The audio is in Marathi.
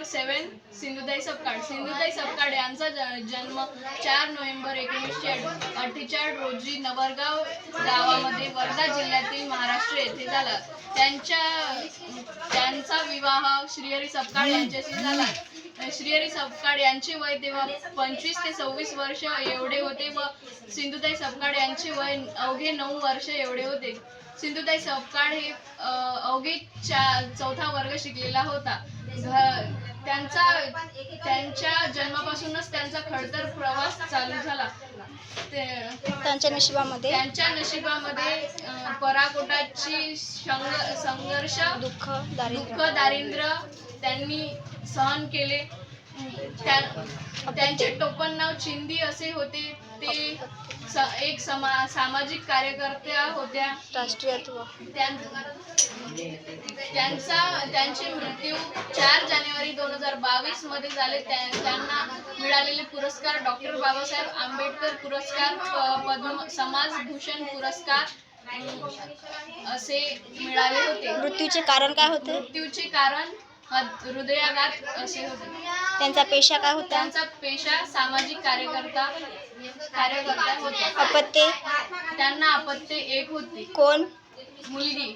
7 सिंधुताई सपकाळ. सिंधुताई सपकाळ यांचा जन्म 4 नोव्हेंबर 1948 रोजी नवरगाव गावामध्ये वर्धा जिल्ह्यातील महाराष्ट्र येथे झाला. त्यांचा विवाह श्रीहरी सपकाळ यांच्याशी झाला. श्रीहरी सपकाळ यांचे वय तेव्हा 25 ते 26 वर्ष एवढे होते व सिंधुताई सपकाळ यांचे वय अवघे 9 वर्ष एवढे होते. सिंधुताई सपकाळ हे अवघे 4था वर्ग शिकलेला होता. त्यांच्या जन्मापासूनच त्यांचा खडतर प्रवास चालू झाला. त्यांच्या नशिबामध्ये पराकोटाची संघर्ष, दुःख, दारिद्र्य त्यांनी सहन केले. त्यांचे टोपण नाव चिंदी असे होते. ते एक सामाजिक कार्यकर्त्या होत्या. राष्ट्रीयत्व त्यांचे मृत्यू 4 जानेवारी 2022 मध्ये झाले. त्यांना मिळालेले पुरस्कार डॉक्टर बाबासाहेब आंबेडकर पुरस्कार, पद्म समाजभूषण पुरस्कार असे मिळाले होते. मृत्यूचे कारण काय होते? मृत्यूचे कारण हृदयाघात असे होते. त्यांचा पेशा काय होता? त्यांचा पेशा सामाजिक कार्यकर्ता होता. अपत्ये? त्यांना अपत्ये एक होती. कोण? मुलगी.